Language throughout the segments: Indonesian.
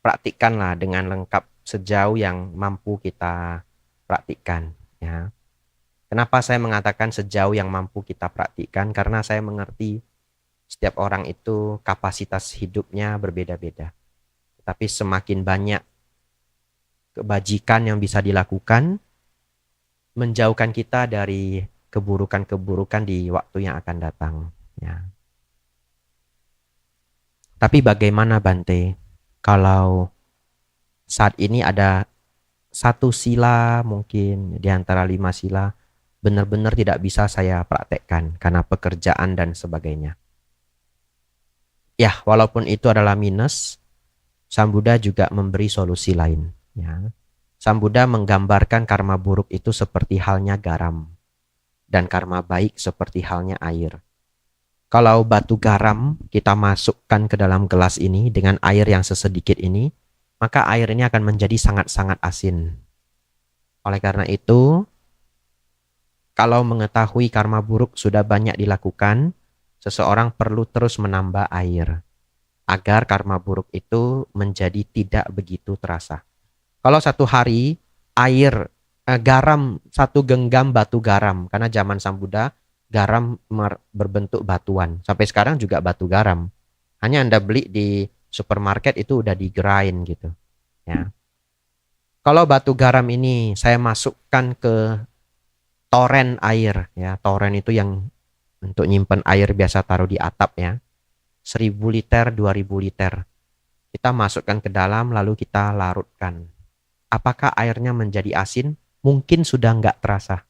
praktikkanlah dengan lengkap sejauh yang mampu kita praktikkan, ya. Kenapa saya mengatakan sejauh yang mampu kita praktikkan? Karena saya mengerti setiap orang itu kapasitas hidupnya berbeda-beda. Tapi semakin banyak kebajikan yang bisa dilakukan, menjauhkan kita dari keburukan-keburukan di waktu yang akan datang. Ya. Tapi bagaimana Bante, kalau saat ini ada satu sila mungkin di antara 5 sila benar-benar tidak bisa saya praktekkan karena pekerjaan dan sebagainya. Ya, walaupun itu adalah minus, Sang Buddha juga memberi solusi lain. Ya. Sang Buddha menggambarkan karma buruk itu seperti halnya garam dan karma baik seperti halnya air. Kalau batu garam kita masukkan ke dalam gelas ini dengan air yang sesedikit ini, maka air ini akan menjadi sangat-sangat asin. Oleh karena itu, kalau mengetahui karma buruk sudah banyak dilakukan, seseorang perlu terus menambah air agar karma buruk itu menjadi tidak begitu terasa. Kalau satu hari air garam, satu genggam batu garam, karena zaman Sang Buddha garam berbentuk batuan. Sampai sekarang juga batu garam. Hanya Anda beli di supermarket itu udah di grind gitu. Ya. Kalau batu garam ini saya masukkan ke toren air, ya, toren itu yang untuk nyimpen air biasa taruh di atap ya. 1000 liter, 2000 liter. Kita masukkan ke dalam lalu kita larutkan. Apakah airnya menjadi asin? Mungkin sudah nggak terasa.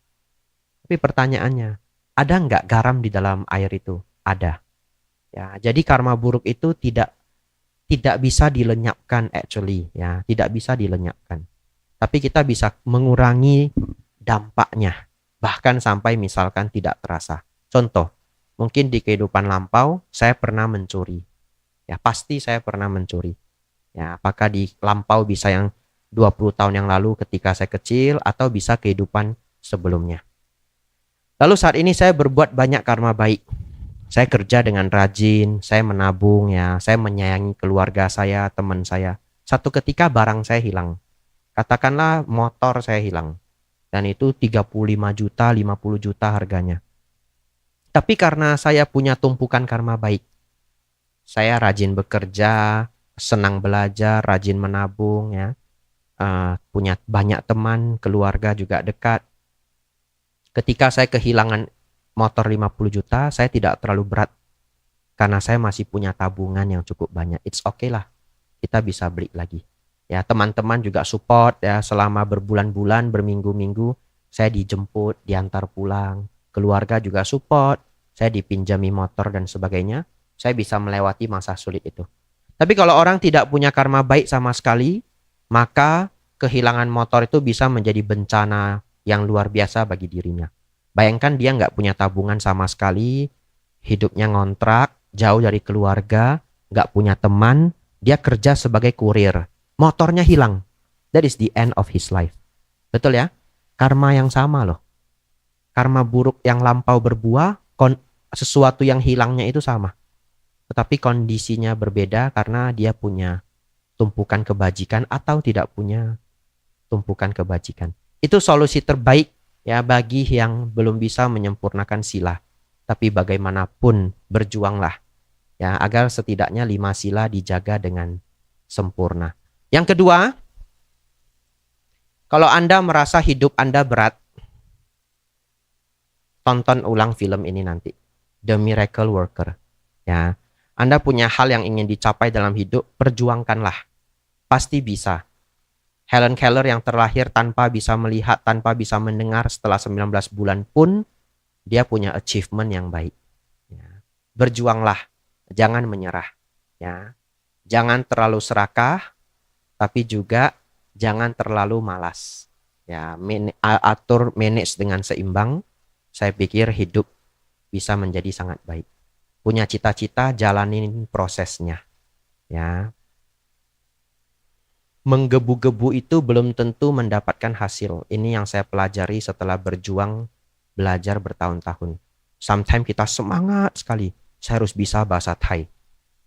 Tapi pertanyaannya, ada nggak garam di dalam air itu? Ada. Ya, jadi karma buruk itu tidak bisa dilenyapkan actually, ya, tidak bisa dilenyapkan. Tapi kita bisa mengurangi dampaknya, bahkan sampai misalkan tidak terasa. Contoh, mungkin di kehidupan lampau saya pernah mencuri. Ya, pasti saya pernah mencuri. Ya, apakah di lampau bisa yang 20 tahun yang lalu ketika saya kecil atau bisa kehidupan sebelumnya. Lalu saat ini saya berbuat banyak karma baik. Saya kerja dengan rajin, saya menabung ya, saya menyayangi keluarga saya, teman saya. Satu ketika barang saya hilang. Katakanlah motor saya hilang. Dan itu 35 juta, 50 juta harganya. Tapi karena saya punya tumpukan karma baik, saya rajin bekerja, senang belajar, rajin menabung ya. Punya banyak teman, keluarga juga dekat. Ketika saya kehilangan motor 50 juta, saya tidak terlalu berat karena saya masih punya tabungan yang cukup banyak. It's okay lah, kita bisa beli lagi. Ya, teman-teman juga support ya, selama berbulan-bulan, berminggu-minggu saya dijemput, diantar pulang. Keluarga juga support, saya dipinjami motor dan sebagainya. Saya bisa melewati masa sulit itu. Tapi kalau orang tidak punya karma baik sama sekali, maka kehilangan motor itu bisa menjadi bencana yang luar biasa bagi dirinya. Bayangkan dia nggak punya tabungan sama sekali, hidupnya ngontrak, jauh dari keluarga, nggak punya teman, dia kerja sebagai kurir. Motornya hilang. That is the end of his life. Betul ya? Karma yang sama loh. Karma buruk yang lampau berbuah, sesuatu yang hilangnya itu sama. Tetapi kondisinya berbeda karena dia punya tumpukan kebajikan atau tidak punya tumpukan kebajikan. Itu solusi terbaik ya bagi yang belum bisa menyempurnakan sila. Tapi bagaimanapun berjuanglah ya agar setidaknya 5 sila dijaga dengan sempurna. Yang kedua, kalau Anda merasa hidup Anda berat, tonton ulang film ini nanti, The Miracle Worker. Ya, Anda punya hal yang ingin dicapai dalam hidup, perjuangkanlah. Pasti bisa. Helen Keller yang terlahir tanpa bisa melihat, tanpa bisa mendengar setelah 19 bulan pun dia punya achievement yang baik. Ya. Berjuanglah, jangan menyerah. Ya. Jangan terlalu serakah, tapi juga jangan terlalu malas. Ya, atur manage dengan seimbang. Saya pikir hidup bisa menjadi sangat baik. Punya cita-cita, jalanin prosesnya. Ya. Menggebu-gebu itu belum tentu mendapatkan hasil. Ini yang saya pelajari setelah berjuang belajar bertahun-tahun. Sometimes kita semangat sekali, saya harus bisa bahasa Thai.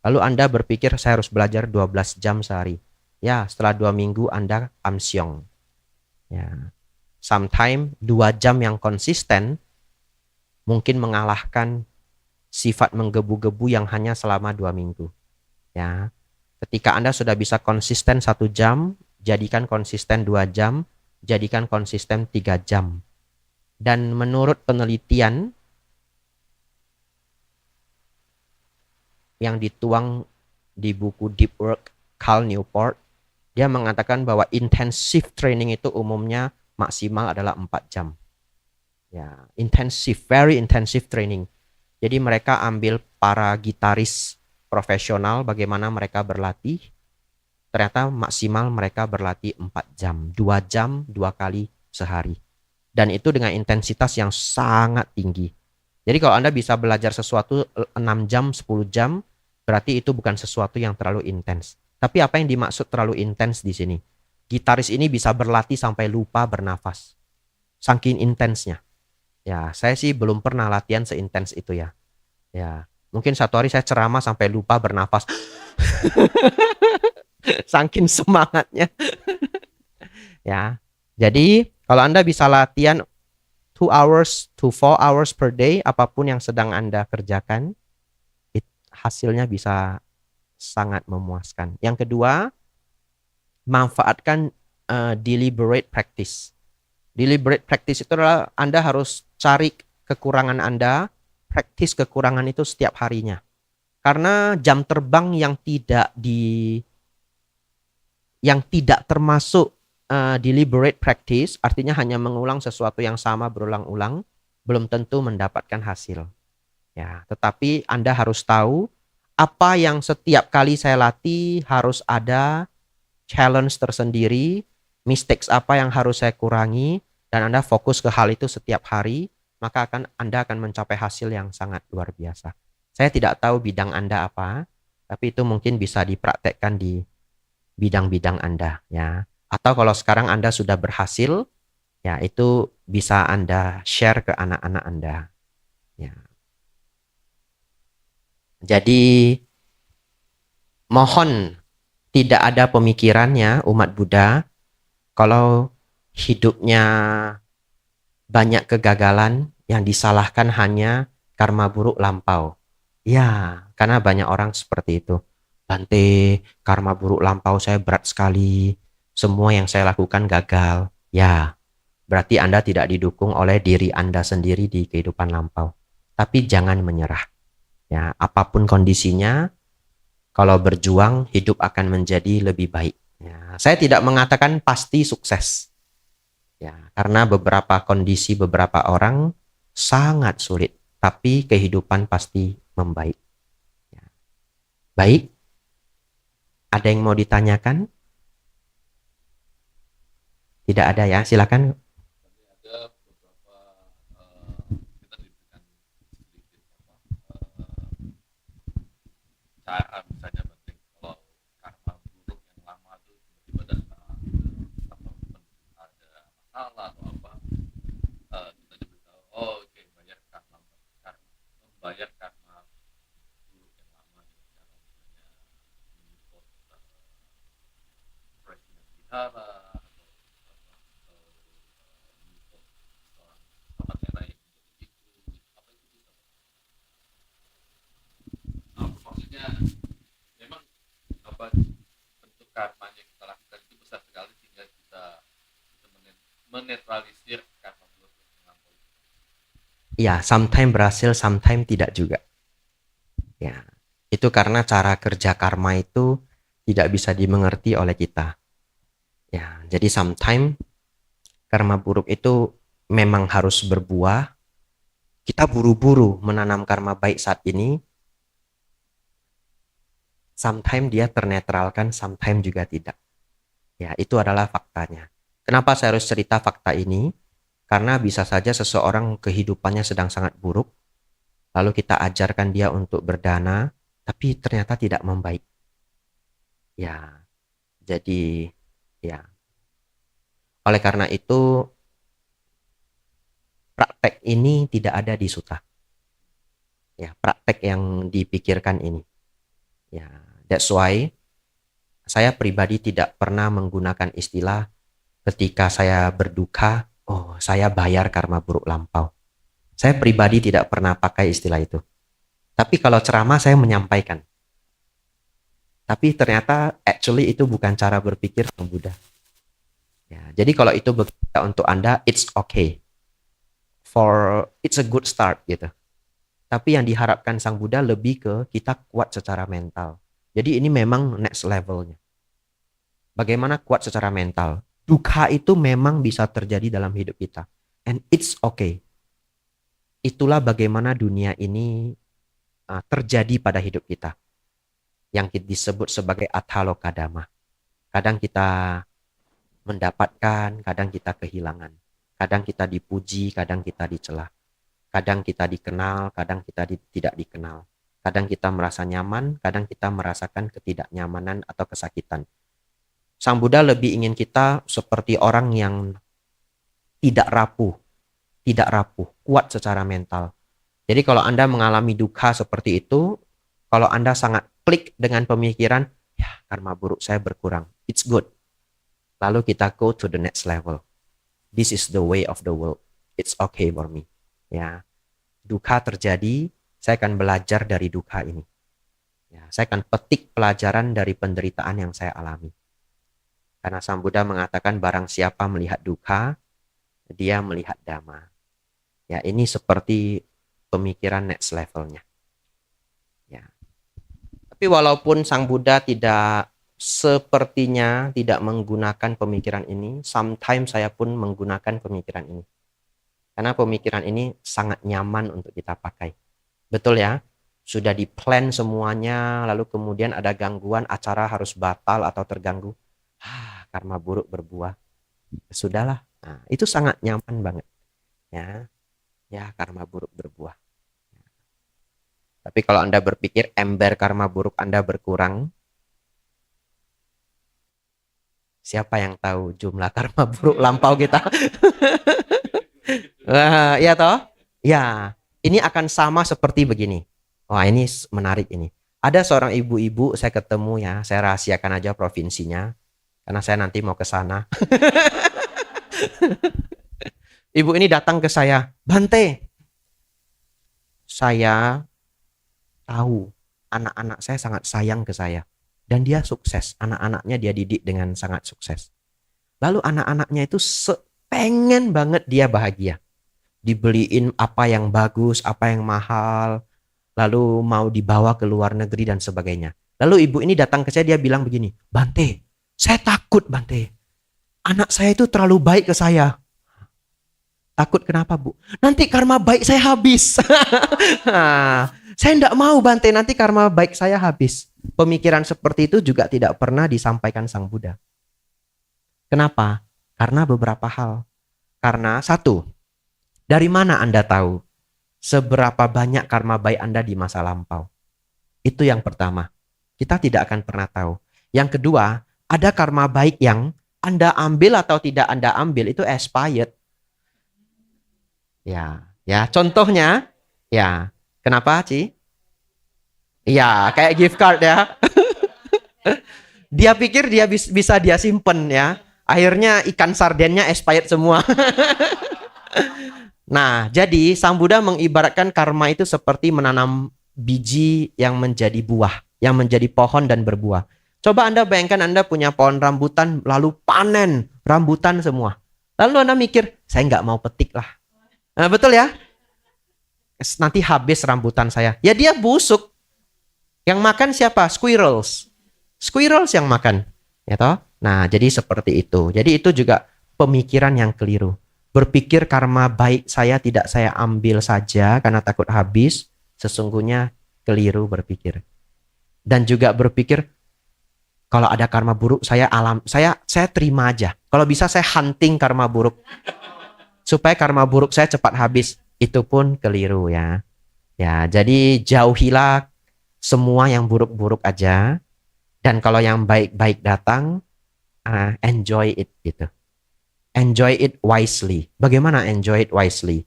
Lalu Anda berpikir saya harus belajar 12 jam sehari. Ya, setelah 2 minggu Anda amsyong. Ya. Sometime 2 jam yang konsisten mungkin mengalahkan sifat menggebu-gebu yang hanya selama 2 minggu. Ya, ketika Anda sudah bisa konsisten 1 jam, jadikan konsisten 2 jam, jadikan konsisten 3 jam. Dan menurut penelitian yang dituang di buku Deep Work Cal Newport, dia mengatakan bahwa intensive training itu umumnya maksimal adalah 4 jam. Ya, intensif, very intensive training. Jadi mereka ambil para gitaris profesional bagaimana mereka berlatih. Ternyata maksimal mereka berlatih 4 jam, 2 jam 2 kali sehari. Dan itu dengan intensitas yang sangat tinggi. Jadi kalau Anda bisa belajar sesuatu 6 jam, 10 jam, berarti itu bukan sesuatu yang terlalu intens. Tapi apa yang dimaksud terlalu intens di sini? Gitaris ini bisa berlatih sampai lupa bernafas. Saking intensnya. Ya, saya sih belum pernah latihan seintens itu ya. Ya, mungkin satu hari saya ceramah sampai lupa bernafas. Saking semangatnya. Ya. Jadi, kalau Anda bisa latihan 2 hours to 4 hours per day, apapun yang sedang Anda kerjakan, hasilnya bisa sangat memuaskan. Yang kedua, manfaatkan deliberate practice. Deliberate practice itu adalah Anda harus cari kekurangan Anda, practice kekurangan itu setiap harinya. Karena jam terbang yang tidak termasuk deliberate practice, artinya hanya mengulang sesuatu yang sama berulang-ulang, belum tentu mendapatkan hasil. Ya, tetapi Anda harus tahu apa yang setiap kali saya latih harus ada challenge tersendiri, mistakes apa yang harus saya kurangi, dan Anda fokus ke hal itu setiap hari, maka Anda akan mencapai hasil yang sangat luar biasa. Saya tidak tahu bidang Anda apa, tapi itu mungkin bisa dipraktekkan di bidang-bidang Anda, ya. Atau kalau sekarang Anda sudah berhasil, ya itu bisa Anda share ke anak-anak Anda. Ya. Jadi mohon tidak ada pemikirannya umat Buddha kalau hidupnya banyak kegagalan yang disalahkan hanya karma buruk lampau. Ya, karena banyak orang seperti itu. Bante, karma buruk lampau saya berat sekali. Semua yang saya lakukan gagal. Ya, berarti Anda tidak didukung oleh diri Anda sendiri di kehidupan lampau. Tapi jangan menyerah. Ya, apapun kondisinya, kalau berjuang, hidup akan menjadi lebih baik. Ya, saya tidak mengatakan pasti sukses. Ya, karena beberapa kondisi beberapa orang sangat sulit, tapi kehidupan pasti membaik. Ya. Baik, ada yang mau ditanyakan? Tidak ada ya, silakan. Ada beberapa kita diberikan sedikit cara misalnya penting kalau karma buruk yang lama itu tiba-tiba datang atau ada masalah atau apa kita diberitahu oh oke bayar karma membayar karma buruk yang lama dengan cara misalnya menyupport presiden wihara maksudnya memang apa bentuk karma yang kita lakukan itu besar sekali sehingga kita bisa menetralisir karma buruk yang melampaui. Ya, sometimes berhasil, sometimes tidak juga. Ya, itu karena cara kerja karma itu tidak bisa dimengerti oleh kita. Ya, jadi sometimes karma buruk itu memang harus berbuah. Kita buru-buru menanam karma baik saat ini, sometimes dia ternetralkan, sometimes juga tidak. Ya, itu adalah faktanya. Kenapa saya harus cerita fakta ini? Karena bisa saja seseorang kehidupannya sedang sangat buruk, lalu kita ajarkan dia untuk berdana, tapi ternyata tidak membaik. Ya, jadi ya. Oleh karena itu, praktek ini tidak ada di suta. Ya, praktek yang dipikirkan ini. Ya, that's why saya pribadi tidak pernah menggunakan istilah ketika saya berduka, oh saya bayar karma buruk lampau. Saya pribadi tidak pernah pakai istilah itu. Tapi kalau ceramah saya menyampaikan. Tapi ternyata actually itu bukan cara berpikir Sang Buddha. Ya, jadi kalau itu bekerja untuk Anda, it's okay. It's a good start gitu. Tapi yang diharapkan Sang Buddha lebih ke kita kuat secara mental. Jadi ini memang next levelnya. Bagaimana kuat secara mental? Duka itu memang bisa terjadi dalam hidup kita. And it's okay. Itulah bagaimana dunia ini terjadi pada hidup kita. Yang disebut sebagai Atthaloka Dhamma. Kadang kita mendapatkan, kadang kita kehilangan. Kadang kita dipuji, kadang kita dicela. Kadang kita dikenal, kadang kita tidak dikenal. Kadang kita merasa nyaman, kadang kita merasakan ketidaknyamanan atau kesakitan. Sang Buddha lebih ingin kita seperti orang yang tidak rapuh, kuat secara mental. Jadi kalau Anda mengalami duka seperti itu, kalau Anda sangat klik dengan pemikiran, ya karma buruk saya berkurang, it's good. Lalu kita go to the next level. This is the way of the world. It's okay for me. Ya, duka terjadi, saya akan belajar dari duka ini. Ya, saya akan petik pelajaran dari penderitaan yang saya alami. Karena Sang Buddha mengatakan barang siapa melihat duka, dia melihat Dhamma. Ya, ini seperti pemikiran next levelnya. Ya. Tapi walaupun Sang Buddha sepertinya tidak menggunakan pemikiran ini, sometimes saya pun menggunakan pemikiran ini. Karena pemikiran ini sangat nyaman untuk kita pakai. Betul ya? Sudah di-plan semuanya, lalu kemudian ada gangguan, acara harus batal atau terganggu. Karma buruk berbuah. Sudahlah. Nah, itu sangat nyaman banget. Ya, karma buruk berbuah. Tapi kalau Anda berpikir ember karma buruk Anda berkurang, siapa yang tahu jumlah karma buruk lampau kita? Ya toh? Ya, ini akan sama seperti begini. Wah, ini menarik ini. Ada seorang ibu-ibu, saya ketemu ya, saya rahasiakan aja provinsinya, karena saya nanti mau ke sana. Ibu ini datang ke saya, Bante, saya tahu anak-anak saya sangat sayang ke saya. Dan dia sukses, anak-anaknya dia didik dengan sangat sukses. Lalu anak-anaknya itu pengen banget dia bahagia. Dibeliin apa yang bagus, apa yang mahal, lalu mau dibawa ke luar negeri dan sebagainya. Lalu ibu ini datang ke saya, dia bilang begini, Bante, saya takut Bante. Anak saya itu terlalu baik ke saya. Takut kenapa Bu? Nanti karma baik saya habis. Saya tidak mau Bante, nanti karma baik saya habis. Pemikiran seperti itu juga tidak pernah disampaikan Sang Buddha. Kenapa? Karena beberapa hal. Karena satu, dari mana Anda tahu seberapa banyak karma baik Anda di masa lampau? Itu yang pertama. Kita tidak akan pernah tahu. Yang kedua, ada karma baik yang Anda ambil atau tidak Anda ambil itu expired. Ya, contohnya, ya, kenapa, Ci? Ya, kayak gift card ya. Dia pikir dia bisa dia simpen ya. Akhirnya ikan sardennya expired semua. Nah, jadi Sang Buddha mengibaratkan karma itu seperti menanam biji yang menjadi buah, yang menjadi pohon dan berbuah. Coba Anda bayangkan Anda punya pohon rambutan, lalu panen rambutan semua. Lalu Anda mikir, saya nggak mau petik lah. Nah, betul ya? Nanti habis rambutan saya. Ya dia busuk. Yang makan siapa? Squirrels. Squirrels yang makan. Ya toh? Nah, jadi seperti itu. Jadi itu juga pemikiran yang keliru. Berpikir karma baik saya tidak saya ambil saja karena takut habis, sesungguhnya keliru berpikir. Dan juga berpikir kalau ada karma buruk saya terima aja. Kalau bisa saya hunting karma buruk. Supaya karma buruk saya cepat habis. Itu pun keliru ya. Ya, jadi jauhilah semua yang buruk-buruk aja. Dan kalau yang baik-baik datang, enjoy it gitu. Enjoy it wisely. Bagaimana enjoy it wisely?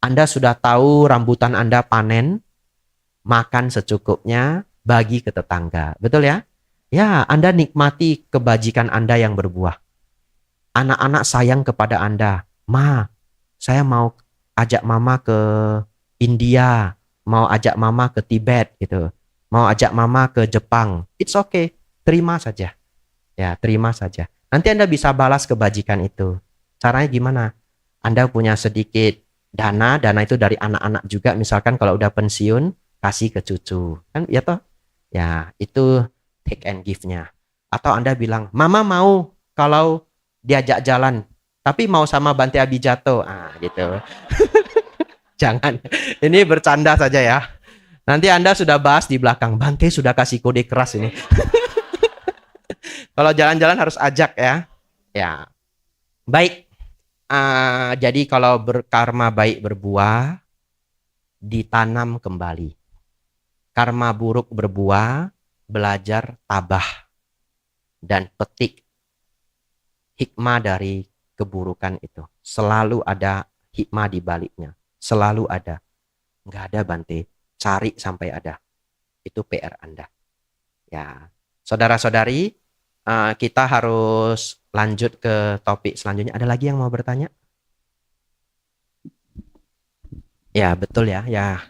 Anda sudah tahu rambutan Anda panen, makan secukupnya, bagi ke tetangga. Betul ya? Ya, Anda nikmati kebajikan Anda yang berbuah. Anak-anak sayang kepada Anda. Ma, saya mau ajak mama ke India, mau ajak mama ke Tibet gitu. Mau ajak mama ke Jepang. It's okay. Terima saja. Ya, terima saja. Nanti Anda bisa balas kebajikan itu. Caranya gimana? Anda punya sedikit dana itu dari anak-anak juga. Misalkan kalau udah pensiun, kasih ke cucu. Kan ya toh? Ya, itu take and give-nya. Atau Anda bilang, Mama mau kalau diajak jalan, tapi mau sama Bante Abijato. Ah, gitu. Jangan. Ini bercanda saja ya. Nanti Anda sudah bahas di belakang. Bante sudah kasih kode keras ini. Kalau jalan-jalan harus ajak ya. Ya, baik. Jadi kalau berkarma baik berbuah, ditanam kembali. Karma buruk berbuah, belajar tabah dan petik hikmah dari keburukan itu. Selalu ada hikmah di baliknya. Selalu ada. Nggak ada Bante. Cari sampai ada. Itu PR Anda. Ya, saudara-saudari, kita harus lanjut ke topik selanjutnya. Ada lagi yang mau bertanya? Ya, betul ya. Ya,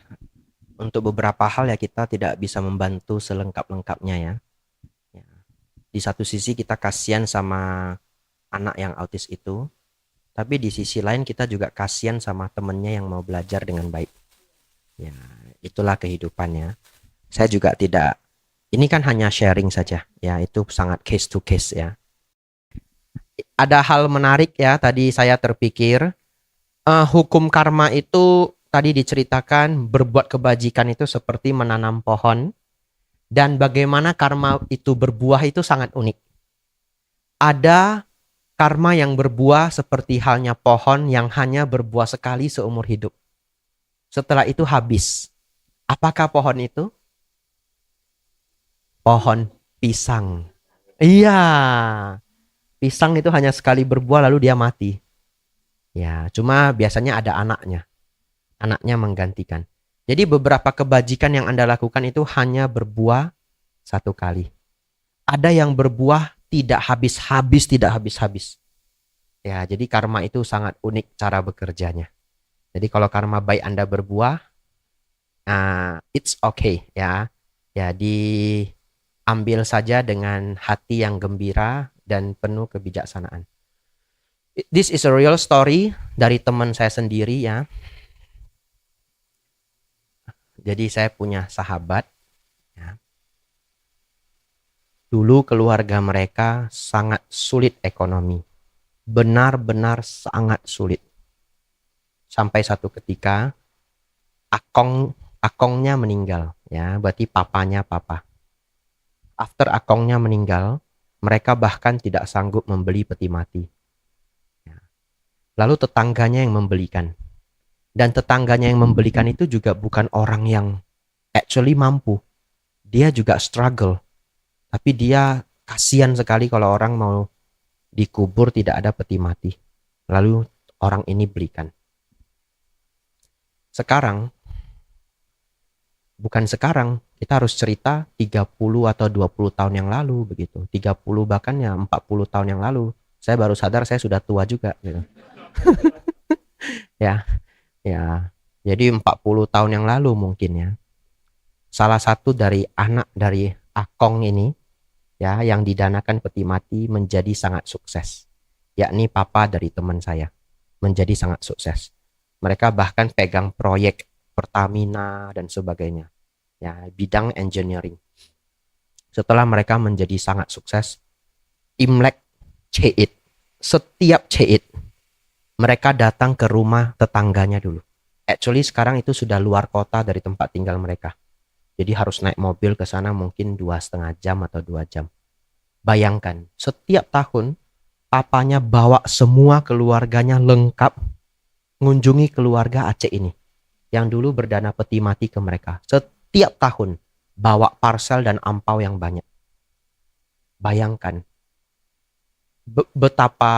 untuk beberapa hal ya kita tidak bisa membantu selengkap-lengkapnya ya. Ya. Di satu sisi kita kasihan sama anak yang autis itu, tapi di sisi lain kita juga kasihan sama temennya yang mau belajar dengan baik. Ya, itulah kehidupannya. Saya juga tidak, ini kan hanya sharing saja. Ya, itu sangat case to case ya. Ada hal menarik ya, tadi saya terpikir, hukum karma itu tadi diceritakan berbuat kebajikan itu seperti menanam pohon. Dan bagaimana karma itu berbuah itu sangat unik. Ada karma yang berbuah seperti halnya pohon yang hanya berbuah sekali seumur hidup. Setelah itu habis. Apakah pohon itu? Pohon pisang. Iya, pisang itu hanya sekali berbuah lalu dia mati. Ya, cuma biasanya ada anaknya. Anaknya menggantikan. Jadi beberapa kebajikan yang Anda lakukan itu hanya berbuah satu kali. Ada yang berbuah tidak habis-habis, tidak habis-habis. Ya, jadi karma itu sangat unik cara bekerjanya. Jadi kalau karma baik Anda berbuah, it's okay ya. Ya, diambil saja dengan hati yang gembira dan penuh kebijaksanaan. This is a real story dari teman saya sendiri ya. Jadi saya punya sahabat ya. Dulu keluarga mereka sangat sulit ekonomi. Benar-benar sangat sulit. Sampai satu ketika akongnya meninggal ya, berarti papanya papa. After akongnya meninggal, mereka bahkan tidak sanggup membeli peti mati. Ya. Lalu tetangganya yang membelikan. Dan tetangganya yang membelikan itu juga bukan orang yang actually mampu. Dia juga struggle. Tapi dia kasihan sekali kalau orang mau dikubur tidak ada peti mati. Lalu orang ini belikan. Sekarang, bukan sekarang, kita harus cerita 30 atau 20 tahun yang lalu begitu. 30 bahkan ya 40 tahun yang lalu. Saya baru sadar saya sudah tua juga gitu. Ya, ya. Jadi 40 tahun yang lalu mungkin ya. Salah satu dari anak dari akong ini ya yang didanakan peti mati menjadi sangat sukses. Yakni papa dari teman saya menjadi sangat sukses. Mereka bahkan pegang proyek Pertamina dan sebagainya. Ya, bidang engineering. Setelah mereka menjadi sangat sukses, Imlek Ceit, setiap Ceit mereka datang ke rumah tetangganya dulu. Actually sekarang itu sudah luar kota dari tempat tinggal mereka. Jadi harus naik mobil ke sana mungkin 2,5 jam atau 2 jam. Bayangkan, setiap tahun papanya bawa semua keluarganya lengkap mengunjungi keluarga Aceh ini. Yang dulu berdana peti mati ke mereka. Setiap tahun bawa parsel dan ampau yang banyak. Bayangkan betapa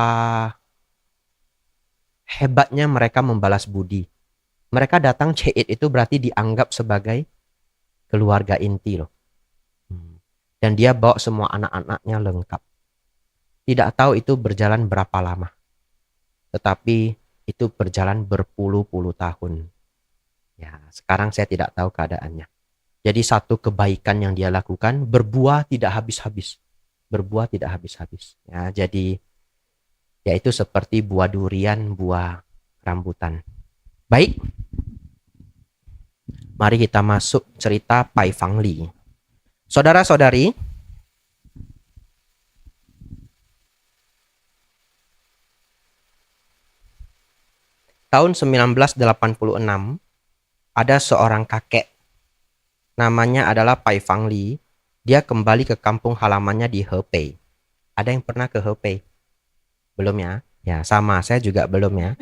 hebatnya mereka membalas budi. Mereka datang Ceit itu berarti dianggap sebagai keluarga inti loh. Dan dia bawa semua anak-anaknya lengkap. Tidak tahu itu berjalan berapa lama. Tetapi itu berjalan berpuluh-puluh tahun. Ya, sekarang saya tidak tahu keadaannya. Jadi satu kebaikan yang dia lakukan berbuah tidak habis-habis. Berbuah tidak habis-habis. Ya, jadi yaitu seperti buah durian, buah rambutan. Baik. Mari kita masuk cerita Pai Fang Li. Saudara-saudari, tahun 1986 ada seorang kakek namanya adalah Pai Fang Li. Dia kembali ke kampung halamannya di Hebei. Ada yang pernah ke Hebei? Belum ya? Ya, sama. Saya juga belum ya.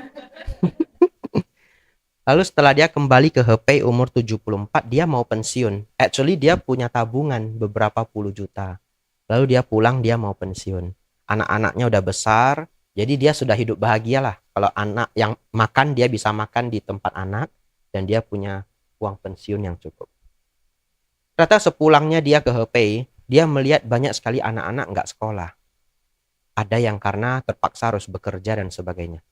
Lalu setelah dia kembali ke Hebei umur 74, dia mau pensiun. Actually dia punya tabungan beberapa puluh juta. Lalu dia pulang, dia mau pensiun. Anak-anaknya udah besar, jadi dia sudah hidup bahagia lah. Kalau anak yang makan, dia bisa makan di tempat anak, dan dia punya uang pensiun yang cukup. Ternyata sepulangnya dia ke Hebei, dia melihat banyak sekali anak-anak nggak sekolah. Ada yang karena terpaksa harus bekerja dan sebagainya.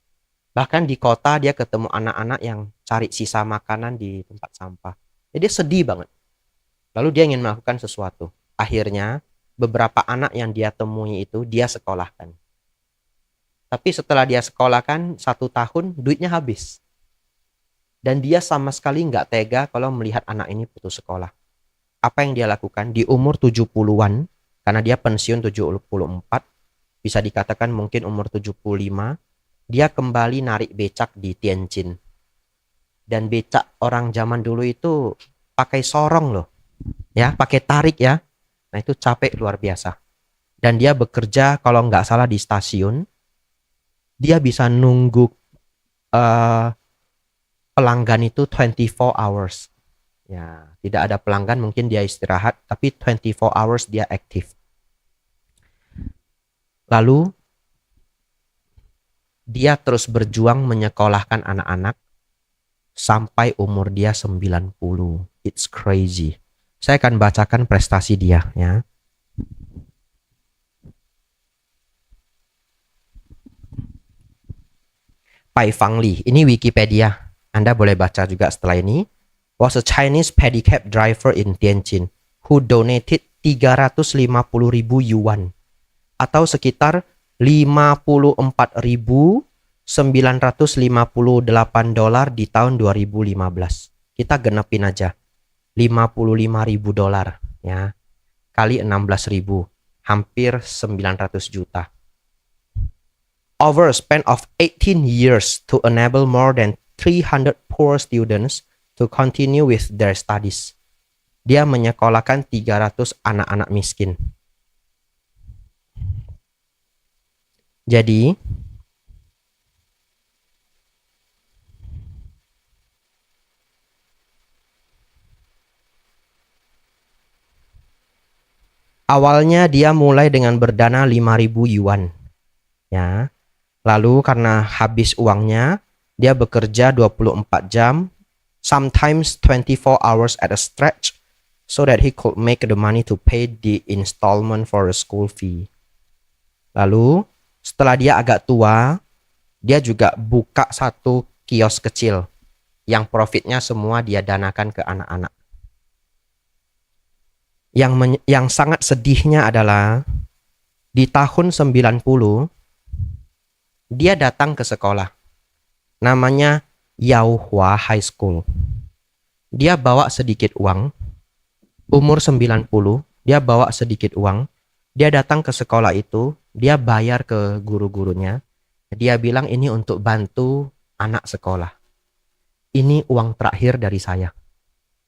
Bahkan di kota dia ketemu anak-anak yang cari sisa makanan di tempat sampah. Jadi dia sedih banget. Lalu dia ingin melakukan sesuatu. Akhirnya beberapa anak yang dia temui itu dia sekolahkan. Tapi setelah dia sekolahkan 1 tahun duitnya habis. Dan dia sama sekali nggak tega kalau melihat anak ini putus sekolah. Apa yang dia lakukan di umur 70-an, karena dia pensiun 74, bisa dikatakan mungkin umur 75, dia kembali narik becak di Tianjin. Dan becak orang zaman dulu itu pakai sorong loh. Ya, pakai tarik ya. Nah itu capek luar biasa. Dan dia bekerja kalau nggak salah di stasiun. Dia bisa nunggu pelanggan itu 24 hours. Ya, tidak ada pelanggan mungkin dia istirahat, tapi 24 hours dia aktif. Lalu dia terus berjuang menyekolahkan anak-anak sampai umur dia 90. It's crazy. Saya akan bacakan prestasi dia ya. Pai Fang Li, ini Wikipedia. Anda boleh baca juga setelah ini. Was a Chinese pedicab driver in Tianjin who donated 350.000 yuan atau sekitar 54.958 dolar di tahun 2015. Kita genepin aja. 55.000 dolar ya. Kali 16.000, hampir 900 juta. Over a span of 18 years to enable more than 300 poor students to continue with their studies. Dia menyekolahkan 300 anak-anak miskin. Jadi, awalnya dia mulai dengan berdana 5.000 yuan. Ya. Lalu karena habis uangnya, dia bekerja 24 jam, sometimes 24 hours at a stretch, so that he could make the money to pay the installment for a school fee. Lalu, setelah dia agak tua, dia juga buka satu kios kecil yang profitnya semua dia danakan ke anak-anak. Yang sangat sedihnya adalah di tahun 90 dia datang ke sekolah. Namanya Yaohua High School. Dia bawa sedikit uang. Umur 90, dia bawa sedikit uang. Dia datang ke sekolah itu, dia bayar ke guru-gurunya. Dia bilang ini untuk bantu anak sekolah. Ini uang terakhir dari saya.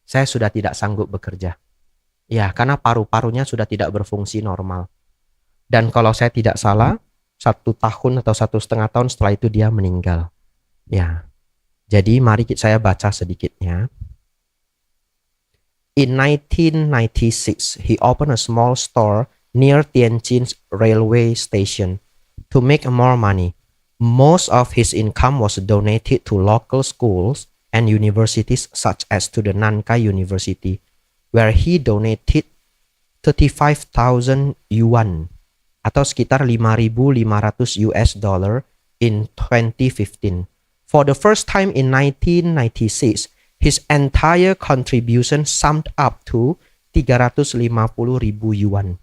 Saya sudah tidak sanggup bekerja. Ya, karena paru-parunya sudah tidak berfungsi normal. Dan kalau saya tidak salah, 1 tahun atau 1,5 tahun setelah itu dia meninggal. Ya, jadi mari saya baca sedikitnya. In 1996, he opened a small store near Tianjin's railway station to make more money. Most of his income was donated to local schools and universities such as to the Nankai University, where he donated 35,000 yuan atau sekitar 5.500 US dollar in 2015. For the first time in 1996, his entire contribution summed up to 350.000 yuan.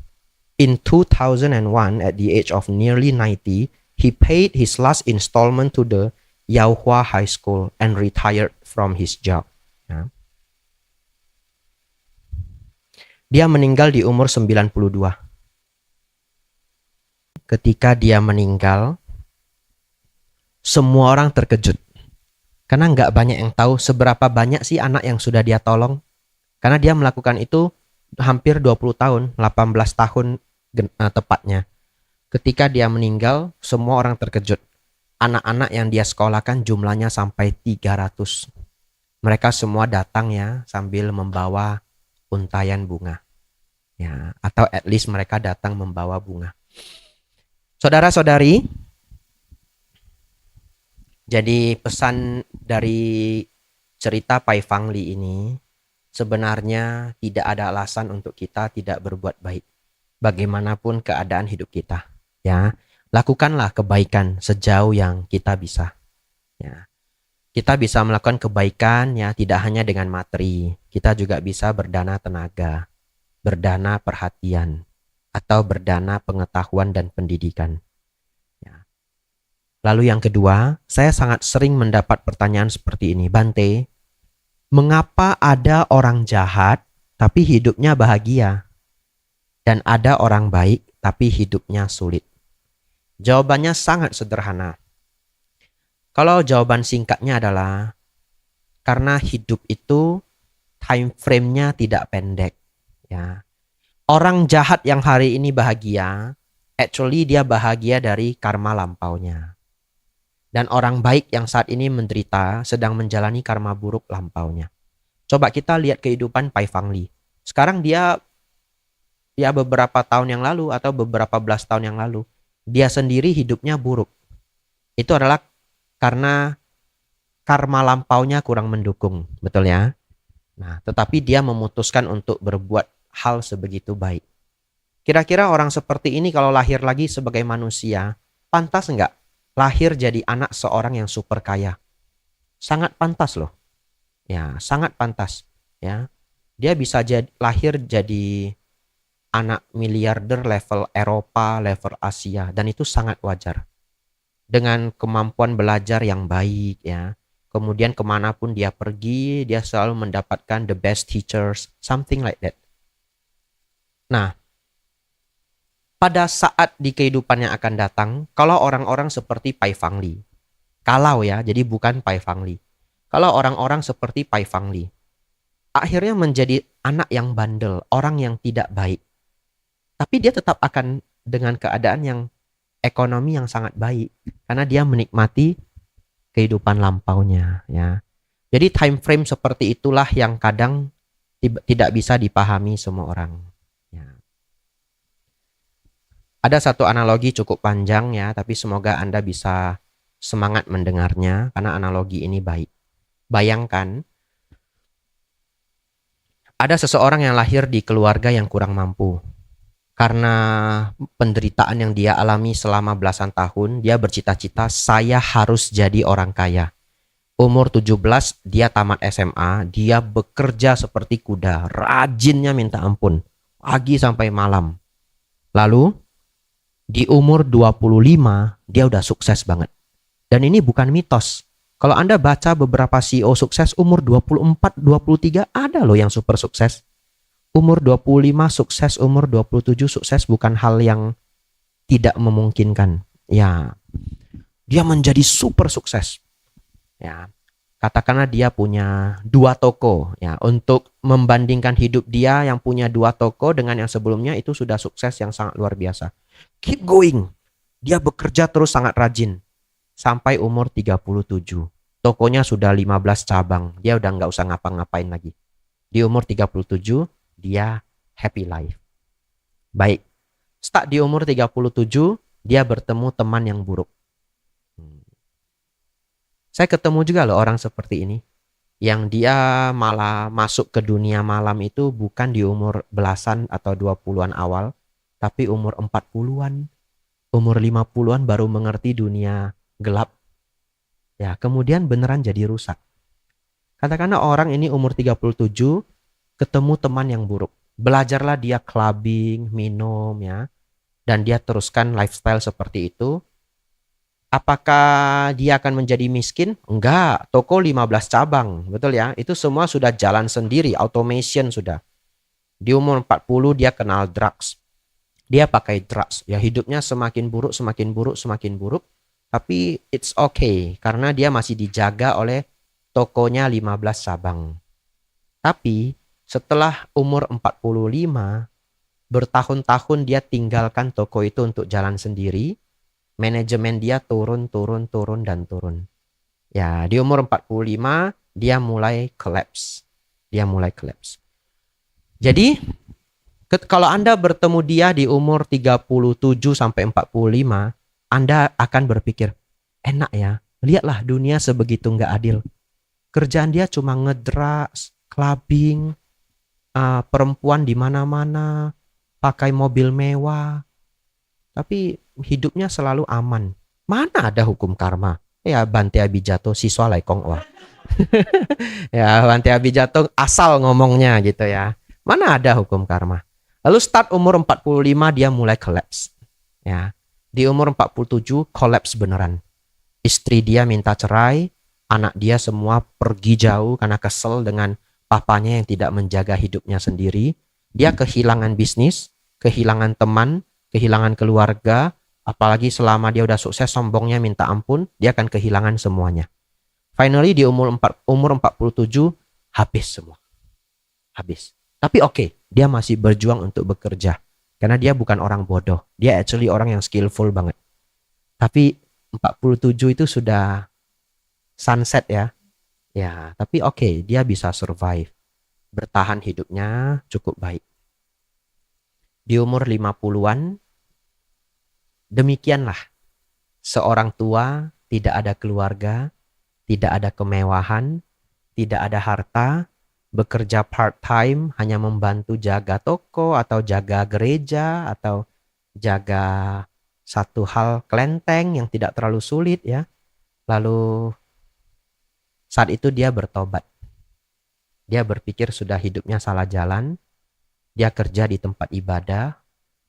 In 2001, at the age of nearly 90, he paid his last installment to the Yaohua High School and retired from his job. Ya. Dia meninggal di umur 92. Ketika dia meninggal, semua orang terkejut. Karena nggak banyak yang tahu seberapa banyak sih anak yang sudah dia tolong. Karena dia melakukan itu hampir 20 tahun, 18 tahun tepatnya. Ketika dia meninggal, semua orang terkejut. Anak-anak yang dia sekolahkan jumlahnya sampai 300. Mereka semua datang ya sambil membawa untayan bunga. Ya, atau at least mereka datang membawa bunga. Saudara-saudari, jadi pesan dari cerita Pai Fangli ini sebenarnya tidak ada alasan untuk kita tidak berbuat baik. Bagaimanapun keadaan hidup kita, ya. Lakukanlah kebaikan sejauh yang kita bisa. Ya. Kita bisa melakukan kebaikan ya tidak hanya dengan materi, kita juga bisa berdana tenaga, berdana perhatian, atau berdana pengetahuan dan pendidikan. Ya. Lalu yang kedua, saya sangat sering mendapat pertanyaan seperti ini, Bante, mengapa ada orang jahat tapi hidupnya bahagia? Dan ada orang baik tapi hidupnya sulit? Jawabannya sangat sederhana. Kalau jawaban singkatnya adalah karena hidup itu time frame-nya tidak pendek. Ya. Orang jahat yang hari ini bahagia, actually dia bahagia dari karma lampaunya. Dan orang baik yang saat ini menderita sedang menjalani karma buruk lampaunya. Coba kita lihat kehidupan Pai Fangli. Sekarang dia beberapa tahun yang lalu atau beberapa belas tahun yang lalu, dia sendiri hidupnya buruk. Itu adalah karena karma lampaunya kurang mendukung, betul ya? Nah, tetapi dia memutuskan untuk berbuat hal sebegitu baik. Kira-kira orang seperti ini kalau lahir lagi sebagai manusia, pantas enggak lahir jadi anak seorang yang super kaya? Sangat pantas loh. Ya, sangat pantas. Ya, dia bisa lahir jadi anak miliarder level Eropa, level Asia, dan itu sangat wajar. Dengan kemampuan belajar yang baik ya. Kemudian kemanapun dia pergi, dia selalu mendapatkan the best teachers, something like that. Nah, pada saat di kehidupan yang akan datang, kalau orang-orang seperti Pai Fangli, kalau ya, jadi bukan Pai Fangli. Kalau orang-orang seperti Pai Fangli, akhirnya menjadi anak yang bandel, orang yang tidak baik. Tapi dia tetap akan dengan keadaan yang ekonomi yang sangat baik karena dia menikmati kehidupan lampaunya ya. Jadi time frame seperti itulah yang kadang tidak bisa dipahami semua orang ya. Ada satu analogi cukup panjang ya, tapi semoga Anda bisa semangat mendengarnya karena analogi ini baik. Bayangkan ada seseorang yang lahir di keluarga yang kurang mampu. Karena penderitaan yang dia alami selama belasan tahun, dia bercita-cita saya harus jadi orang kaya. Umur 17 dia tamat SMA, dia bekerja seperti kuda, rajinnya minta ampun, pagi sampai malam. Lalu di umur 25 dia udah sukses banget. Dan ini bukan mitos. Kalau Anda baca beberapa CEO sukses umur 24, 23 ada loh yang super sukses. Umur 25 sukses, umur 27 sukses bukan hal yang tidak memungkinkan. Ya, dia menjadi super sukses. Ya, katakanlah dia punya 2 toko. Ya, untuk membandingkan hidup dia yang punya 2 toko dengan yang sebelumnya itu sudah sukses yang sangat luar biasa. Keep going. Dia bekerja terus sangat rajin. Sampai umur 37. Tokonya sudah 15 cabang. Dia udah nggak usah ngapa-ngapain lagi. Di umur 37, dia happy life. Baik, start di umur 37, dia bertemu teman yang buruk. Saya ketemu juga loh orang seperti ini. Yang dia malah masuk ke dunia malam itu bukan di umur belasan atau 20-an awal, tapi umur 40-an, umur 50-an baru mengerti dunia gelap. Ya, kemudian beneran jadi rusak. Katakanlah orang ini umur 37 ketemu teman yang buruk. Belajarlah dia clubbing, minum ya, dan dia teruskan lifestyle seperti itu. Apakah dia akan menjadi miskin? Enggak, toko 15 cabang, betul ya. Itu semua sudah jalan sendiri, automation sudah. Di umur 40 dia kenal drugs. Dia pakai drugs. Ya hidupnya semakin buruk, semakin buruk, semakin buruk. Tapi it's okay karena dia masih dijaga oleh tokonya 15 cabang. Tapi setelah umur 45, bertahun-tahun dia tinggalkan toko itu untuk jalan sendiri. Manajemen dia turun, turun, turun, dan turun. Ya, di umur 45 dia mulai collapse. Dia mulai collapse. Jadi, kalau Anda bertemu dia di umur 37 sampai 45, Anda akan berpikir, enak ya, lihatlah dunia sebegitu nggak adil. Kerjaan dia cuma ngedrugs, clubbing, perempuan di mana-mana, pakai mobil mewah, tapi hidupnya selalu aman. Mana ada hukum karma? Ya Bante Abijato siswa Laikong Wah. Ya Bante Abijato asal ngomongnya gitu ya. Mana ada hukum karma? Lalu start umur 45 dia mulai collapse. Ya. Di umur 47 collapse beneran. Istri dia minta cerai, anak dia semua pergi jauh karena kesel dengan papanya yang tidak menjaga hidupnya sendiri. Dia kehilangan bisnis, kehilangan teman, kehilangan keluarga, apalagi selama dia udah sukses sombongnya minta ampun, dia akan kehilangan semuanya. Finally di umur 47 habis semua. Habis. Tapi oke, dia masih berjuang untuk bekerja. Karena dia bukan orang bodoh. Dia actually orang yang skillful banget. Tapi 47 itu sudah sunset ya. Ya, tapi oke, dia bisa survive. Bertahan hidupnya cukup baik. Di umur 50-an, demikianlah. Seorang tua, tidak ada keluarga, tidak ada kemewahan, tidak ada harta, bekerja part-time, hanya membantu jaga toko atau jaga gereja atau jaga satu hal kelenteng yang tidak terlalu sulit ya. Lalu saat itu dia bertobat. Dia berpikir sudah hidupnya salah jalan. Dia kerja di tempat ibadah.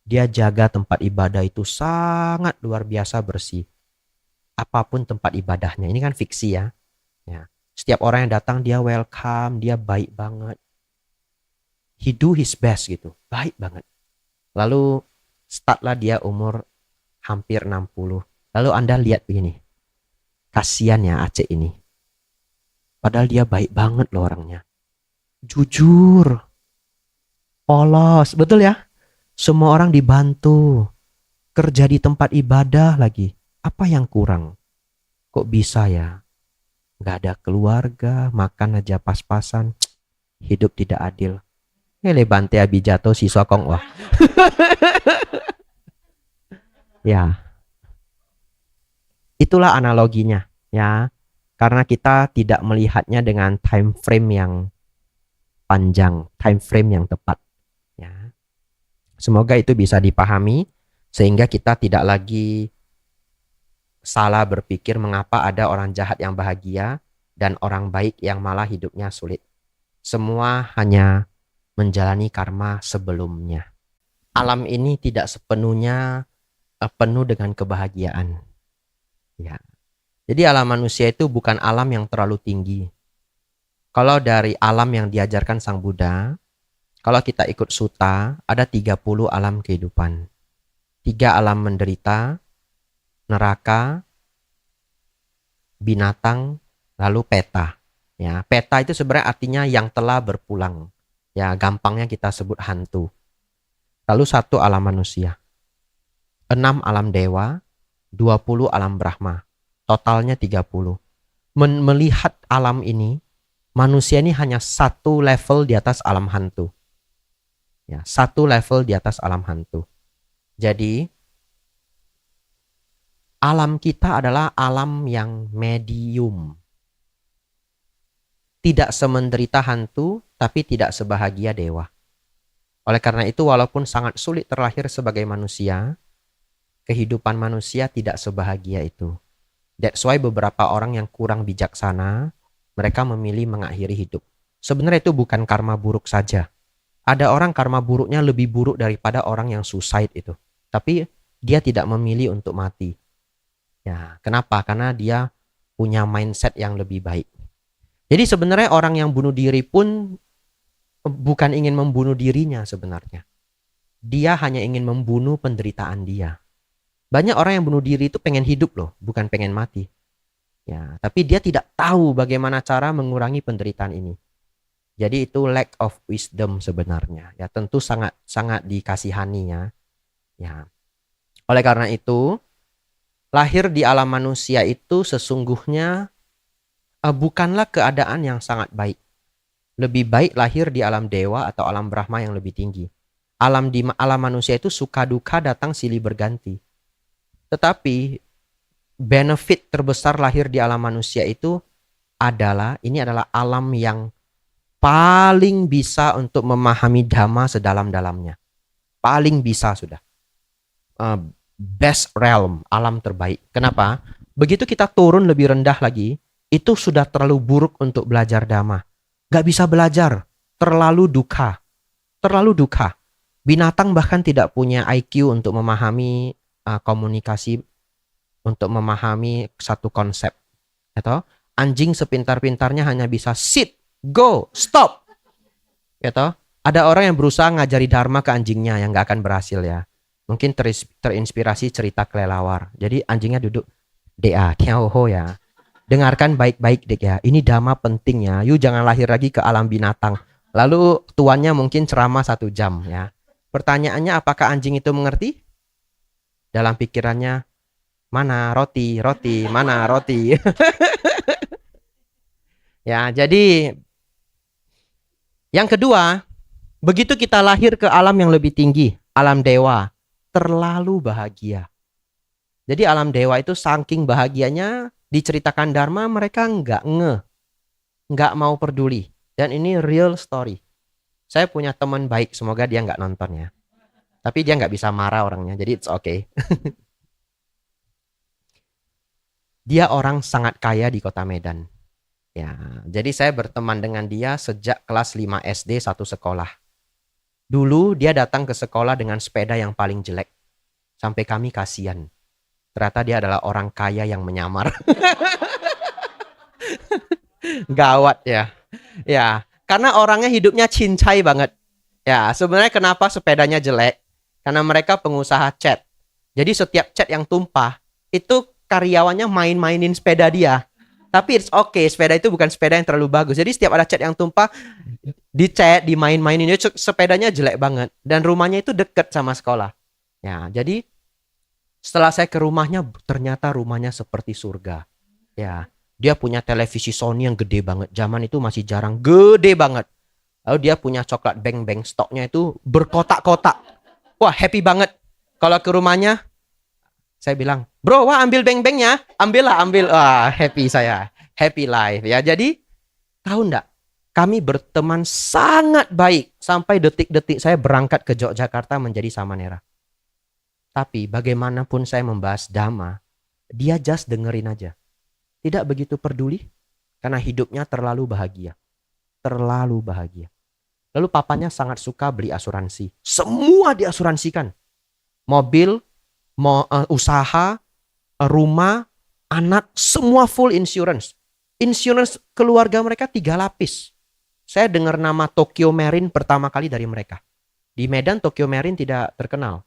Dia jaga tempat ibadah itu sangat luar biasa bersih. Apapun tempat ibadahnya. Ini kan fiksi ya. Ya. Setiap orang yang datang dia welcome, dia baik banget. He do his best gitu. Baik banget. Lalu startlah dia umur hampir 60. Lalu Anda lihat begini. Kasian ya Aceh ini. Padahal dia baik banget loh orangnya. Jujur. Polos. Betul ya? Semua orang dibantu. Kerja di tempat ibadah lagi. Apa yang kurang? Kok bisa ya? Gak ada keluarga, makan aja pas-pasan. Hidup tidak adil. Hele Bante Abijato siswa Kong Wah. Ya, itulah analoginya ya. Karena kita tidak melihatnya dengan time frame yang panjang, time frame yang tepat ya. Semoga itu bisa dipahami sehingga kita tidak lagi salah berpikir mengapa ada orang jahat yang bahagia dan orang baik yang malah hidupnya sulit. Semua hanya menjalani karma sebelumnya. Alam ini tidak sepenuhnya penuh dengan kebahagiaan. Ya. Jadi alam manusia itu bukan alam yang terlalu tinggi. Kalau dari alam yang diajarkan Sang Buddha, kalau kita ikut sutta, ada 30 alam kehidupan. 3 alam menderita, neraka, binatang, lalu peta. Ya, peta itu sebenarnya artinya yang telah berpulang. Ya, gampangnya kita sebut hantu. Lalu 1 alam manusia. 6 alam dewa, 20 alam Brahma. Totalnya 30. Melihat alam ini, manusia ini hanya 1 level di atas alam hantu. Ya, 1 level di atas alam hantu. Jadi, alam kita adalah alam yang medium. tidak semenderita hantu, tapi tidak sebahagia dewa. Oleh karena itu, walaupun sangat sulit terlahir sebagai manusia, kehidupan manusia tidak sebahagia itu. That's why beberapa orang yang kurang bijaksana, mereka memilih mengakhiri hidup. Sebenarnya itu bukan karma buruk saja. Ada orang karma buruknya lebih buruk daripada orang yang suicide itu. Tapi dia tidak memilih untuk mati. Ya, kenapa? Karena dia punya mindset yang lebih baik. Jadi sebenarnya orang yang bunuh diri pun bukan ingin membunuh dirinya sebenarnya. Dia hanya ingin membunuh penderitaan dia. Banyak orang yang bunuh diri itu pengen hidup loh, bukan pengen mati. Ya, tapi dia tidak tahu bagaimana cara mengurangi penderitaan ini. Jadi itu lack of wisdom sebenarnya. Ya, tentu sangat dikasihani ya. Ya. Oleh karena itu, lahir di alam manusia itu sesungguhnya bukanlah keadaan yang sangat baik. Lebih baik lahir di alam dewa atau alam Brahma yang lebih tinggi. Alam manusia itu suka duka datang silih berganti. Tetapi benefit terbesar lahir di alam manusia itu ini adalah alam yang paling bisa untuk memahami dhamma sedalam-dalamnya. Paling bisa sudah. Best realm, alam terbaik. Kenapa? Begitu kita turun lebih rendah lagi, itu sudah terlalu buruk untuk belajar dhamma. Gak bisa belajar, terlalu duka. Terlalu duka. Binatang bahkan tidak punya IQ untuk memahami komunikasi, untuk memahami satu konsep. Atau anjing sepintar-pintarnya hanya bisa sit, go, stop. Gitu. Ada orang yang berusaha ngajari dharma ke anjingnya yang gak akan berhasil ya. Mungkin terinspirasi cerita kelelawar. Jadi anjingnya duduk, dea, tiaoho ya. Dengarkan baik-baik dek ya. Ini dhamma penting ya. You jangan lahir lagi ke alam binatang. Lalu tuannya mungkin ceramah 1 jam ya. Pertanyaannya apakah anjing itu mengerti? Dalam pikirannya, mana roti, mana roti. Ya, jadi yang kedua, begitu kita lahir ke alam yang lebih tinggi, alam dewa, terlalu bahagia. Jadi alam dewa itu saking bahagianya, diceritakan dharma mereka nggak mau peduli. Dan ini real story. Saya punya teman baik, semoga dia nggak nonton ya. Tapi dia nggak bisa marah orangnya, jadi it's okay. Dia orang sangat kaya di kota Medan. Ya, jadi saya berteman dengan dia sejak kelas 5 SD satu sekolah. Dulu dia datang ke sekolah dengan sepeda yang paling jelek. Sampai kami kasihan. Ternyata dia adalah orang kaya yang menyamar. Gawat ya. Ya, karena orangnya hidupnya cincai banget. Ya, sebenarnya kenapa sepedanya jelek? Karena mereka pengusaha cat. Jadi setiap cat yang tumpah, itu karyawannya main-mainin sepeda dia. Tapi it's okay, sepeda itu bukan sepeda yang terlalu bagus. Jadi setiap ada cat yang tumpah, dicat, dimain-mainin, sepedanya jelek banget. Dan rumahnya itu dekat sama sekolah. Ya, jadi setelah saya ke rumahnya, ternyata rumahnya seperti surga. Ya, dia punya televisi Sony yang gede banget. Zaman itu masih jarang, gede banget. Lalu dia punya coklat beng-beng, stoknya itu berkotak-kotak. Wah, happy banget. Kalau ke rumahnya, saya bilang, bro, wah ambil beng-bengnya. Ambillah, ambil. Wah, happy saya. Happy life. Ya, jadi, tahu enggak? Kami berteman sangat baik. Sampai detik-detik saya berangkat ke Yogyakarta menjadi samanera. Tapi bagaimanapun saya membahas dhamma, dia just dengerin aja. Tidak begitu peduli. Karena hidupnya terlalu bahagia. Terlalu bahagia. Lalu papanya sangat suka beli asuransi. Semua diasuransikan. Mobil, usaha, rumah, anak, semua full insurance. Insurance keluarga mereka 3 lapis. Saya dengar nama Tokyo Marine pertama kali dari mereka. Di Medan Tokyo Marine tidak terkenal.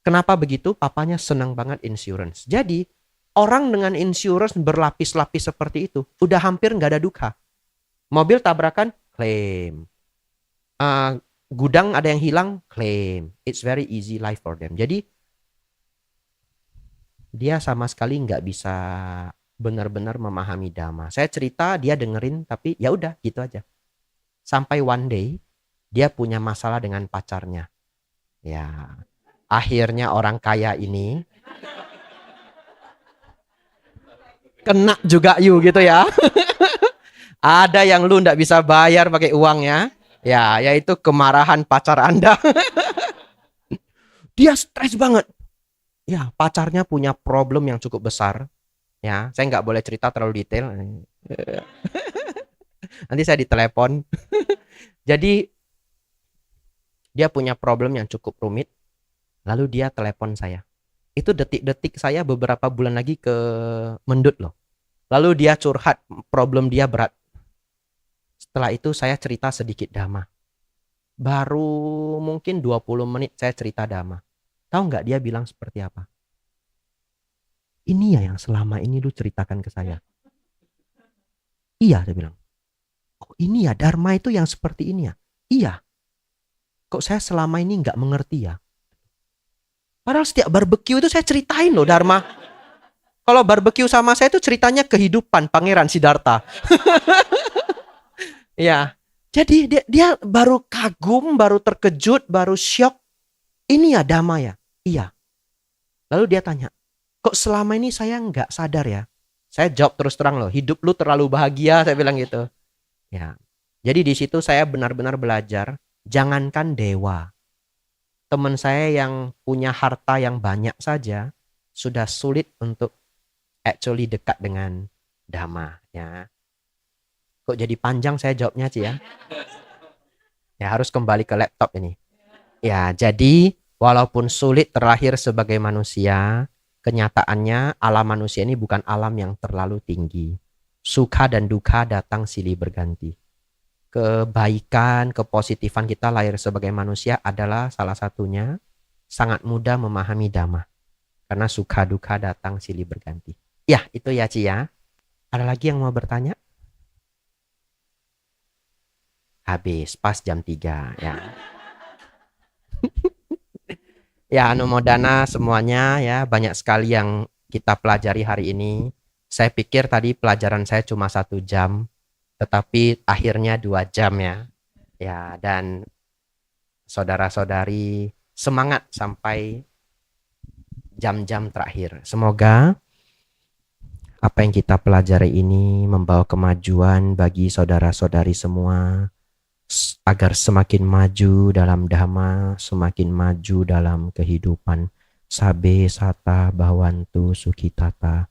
Kenapa begitu? Papanya senang banget insurance. Jadi orang dengan insurance berlapis-lapis seperti itu udah hampir nggak ada duka. Mobil tabrakan, klaim. Gudang ada yang hilang, klaim. It's very easy life for them. Jadi dia sama sekali nggak bisa benar-benar memahami dhamma. Saya cerita, dia dengerin, tapi ya udah gitu aja. Sampai one day dia punya masalah dengan pacarnya. Ya, akhirnya orang kaya ini kena juga you gitu ya. Ada yang lu ndak bisa bayar pakai uangnya. Ya, yaitu kemarahan pacar Anda. Dia stres banget. Ya, pacarnya punya problem yang cukup besar. Ya, saya nggak boleh cerita terlalu detail. Nanti saya ditelepon. Jadi, dia punya problem yang cukup rumit. Lalu dia telepon saya. Itu detik-detik saya beberapa bulan lagi ke Mendut loh. Lalu dia curhat, problem dia berat. Setelah itu saya cerita sedikit Dhamma. Baru mungkin 20 menit saya cerita Dhamma. Tahu nggak dia bilang seperti apa? Ini ya yang selama ini lu ceritakan ke saya. Iya, saya bilang. Oh ini ya, Dharma itu yang seperti ini ya? Iya. Kok saya selama ini nggak mengerti ya? Padahal setiap barbeque itu saya ceritain loh Dharma. Kalau barbeque sama saya itu ceritanya kehidupan Pangeran Siddhartha. Ya, jadi dia baru kagum, baru terkejut, baru syok. Ini ya Dhamma ya? Iya. Lalu dia tanya, kok selama ini saya nggak sadar ya? Saya jawab terus terang loh, hidup lu terlalu bahagia, saya bilang gitu. Ya, jadi di situ saya benar-benar belajar, jangankan dewa. Teman saya yang punya harta yang banyak saja, sudah sulit untuk actually dekat dengan Dhamma. Ya. Kok jadi panjang saya jawabnya Ci ya? Ya harus kembali ke laptop ini. Ya, jadi walaupun sulit terlahir sebagai manusia, kenyataannya alam manusia ini bukan alam yang terlalu tinggi. Suka dan duka datang silih berganti. Kebaikan, kepositifan kita lahir sebagai manusia adalah salah satunya sangat mudah memahami Dhamma. Karena suka duka datang silih berganti. Ya, itu ya Ci ya. Ada lagi yang mau bertanya? Habis, pas jam 3 ya. Ya, Anumodana semuanya ya, banyak sekali yang kita pelajari hari ini. Saya pikir tadi pelajaran saya cuma 1 jam, tetapi akhirnya 2 jam ya. Ya, dan saudara-saudari semangat sampai jam-jam terakhir. Semoga apa yang kita pelajari ini membawa kemajuan bagi saudara-saudari semua, agar semakin maju dalam Dhamma, semakin maju dalam kehidupan. Sabe sata bhavantu sukhitata.